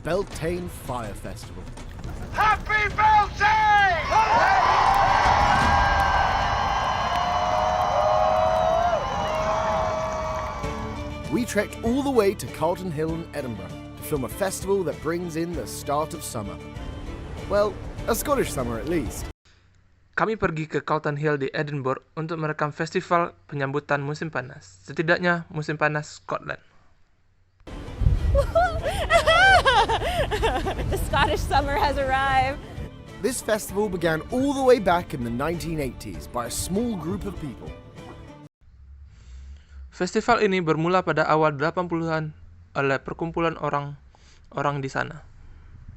Beltane Fire Festival. Happy Beltane! We trekked all the way to Carlton Hill in Edinburgh to film a festival that brings in the start of summer. Well, a Scottish summer at least. Kami pergi ke Carlton Hill di Edinburgh untuk merekam festival penyambutan musim panas, setidaknya musim panas Scotland. The Scottish summer has arrived. This festival began all the way back in the 1980s by a small group of people. Festival ini bermula pada awal 80-an oleh perkumpulan orang-orang di sana.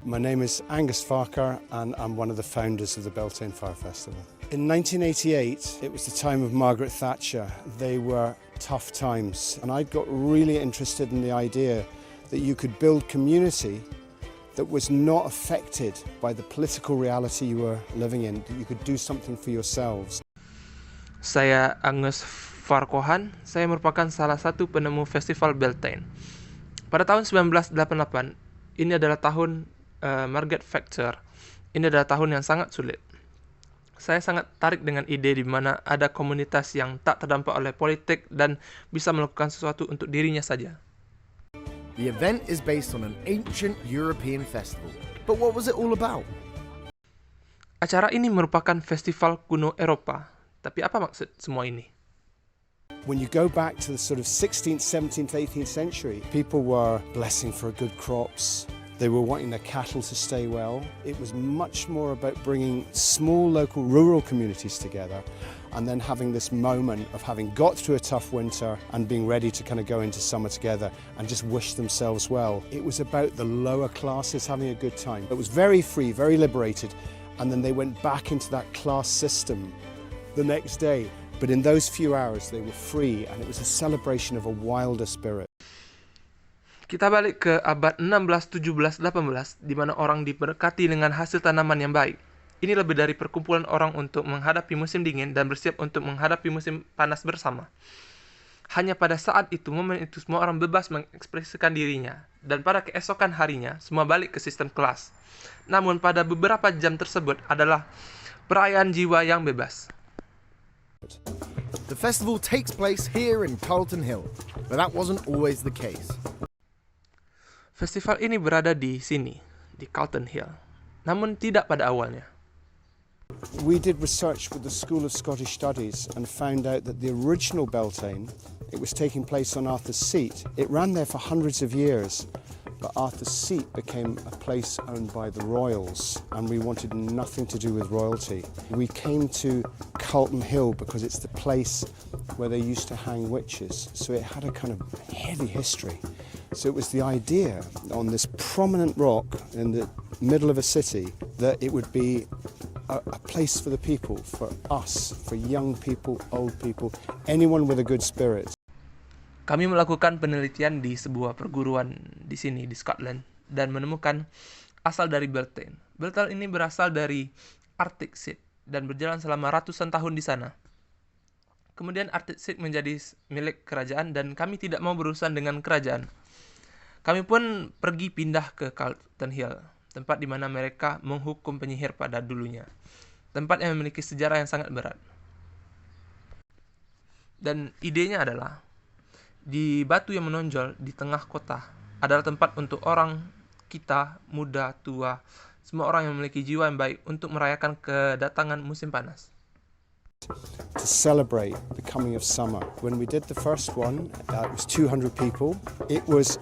My name is Angus Farquhar and I'm one of the founders of the Beltane Fire Festival. In 1988, it was the time of Margaret Thatcher. They were tough times and I got really interested in the idea that you could build community that was not affected by the political reality you were living in, that you could do something for yourselves. Saya Angus Farquhar, saya merupakan salah satu penemu festival Beltane. Pada tahun 1988, ini adalah tahun Margaret Thatcher. Ini adalah tahun yang sangat sulit. Saya sangat tarik dengan ide di mana ada komunitas yang tak terdampak oleh politik dan bisa melakukan sesuatu untuk dirinya saja. The event is based on an ancient European festival. But what was it all about? Acara ini merupakan festival kuno Eropa. Tapi apa maksud semua ini? When you go back to the sort of 16th, 17th, 18th century, people were blessing for good crops. They were wanting their cattle to stay well. It was much more about bringing small local rural communities together and then having this moment of having got through a tough winter and being ready to kind of go into summer together and just wish themselves well. It was about the lower classes having a good time. It was very free, very liberated, and then they went back into that class system the next day. But in those few hours they were free and it was a celebration of a wilder spirit. Kita balik ke abad 16, 17, 18, di mana orang diberkati dengan hasil tanaman yang baik. Ini lebih dari perkumpulan orang untuk menghadapi musim dingin dan bersiap untuk menghadapi musim panas bersama. Hanya pada saat itu, momen itu, semua orang bebas mengekspresikan dirinya. Dan pada keesokan harinya, semua balik ke sistem kelas. Namun pada beberapa jam tersebut adalah perayaan jiwa yang bebas. The festival takes place here in Carlton Hill, but that wasn't always the case. Festival ini berada di sini, di Carlton Hill. Namun tidak pada awalnya. We did research with the School of Scottish Studies and found out that the original Beltane, it was taking place on Arthur's Seat. It ran there for hundreds of years, but Arthur's Seat became a place owned by the royals, and we wanted nothing to do with royalty. We came to Carlton Hill because it's the place where they used to hang witches, so it had a kind of heavy history. So it was the idea on this prominent rock in the middle of a city that it would be a place for the people, for us, for young people, old people, anyone with a good spirit. Kami melakukan penelitian di sebuah perguruan di sini, di Scotland, dan menemukan asal dari Beltane. Beltane ini berasal dari Arctic Sea dan berjalan selama ratusan tahun di sana. Kemudian Arctic Sea menjadi milik kerajaan dan kami tidak mau berurusan dengan kerajaan. Kami pun pergi pindah ke Carlton Hill, tempat di mana mereka menghukum penyihir pada dulunya. Tempat yang memiliki sejarah yang sangat berat. Dan idenya adalah, di batu yang menonjol di tengah kota adalah tempat untuk orang kita, muda, tua, semua orang yang memiliki jiwa yang baik untuk merayakan kedatangan musim panas. To celebrate the coming of summer. When we did the first one, it was 200 people. It was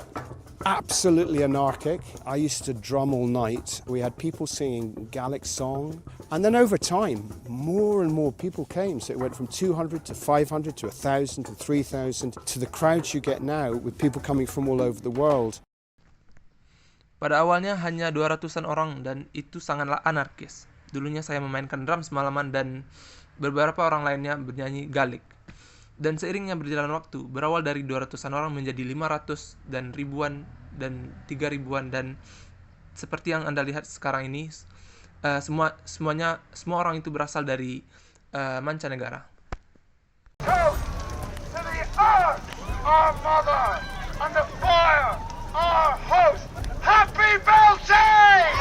absolutely anarchic. I used to drum all night. We had people singing Gaelic song. And then over time, more and more people came. So it went from 200 to 500 to 1,000 to 3,000 to the crowds you get now with people coming from all over the world. Pada awalnya hanya 200-an orang dan itu sangatlah anarkis. Dulunya saya memainkan drum semalaman dan beberapa orang lainnya bernyanyi Gaelic. Dan seiringnya berjalan waktu, berawal dari 200-an orang menjadi 500 dan ribuan dan 3 ribuan dan seperti yang Anda lihat sekarang ini, semua orang itu berasal dari mancanegara. Toast to the earth, our mother, and the fire, our host. Happy Beltane!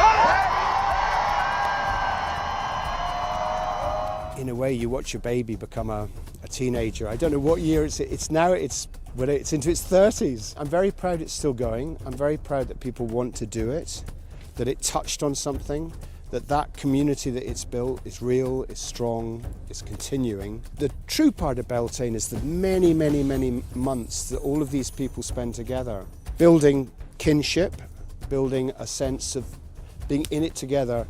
In a way, you watch your baby become a teenager. I don't know what year it's now. It's into its 30s. I'm very proud it's still going. I'm very proud that people want to do it, that it touched on something, that community that it's built is real, is strong, is continuing. The true part of Beltane is the many, many, many months that all of these people spend together, building kinship, building a sense of being in it together,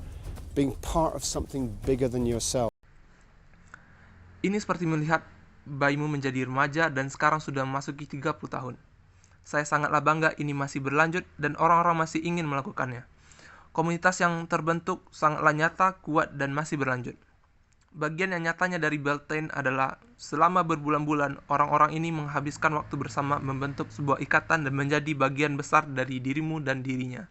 being part of something bigger than yourself. Ini seperti melihat bayimu menjadi remaja dan sekarang sudah memasuki 30 tahun. Saya sangatlah bangga ini masih berlanjut dan orang-orang masih ingin melakukannya. Komunitas yang terbentuk sangatlah nyata, kuat, dan masih berlanjut. Bagian yang nyatanya dari Beltane adalah selama berbulan-bulan orang-orang ini menghabiskan waktu bersama membentuk sebuah ikatan dan menjadi bagian besar dari dirimu dan dirinya.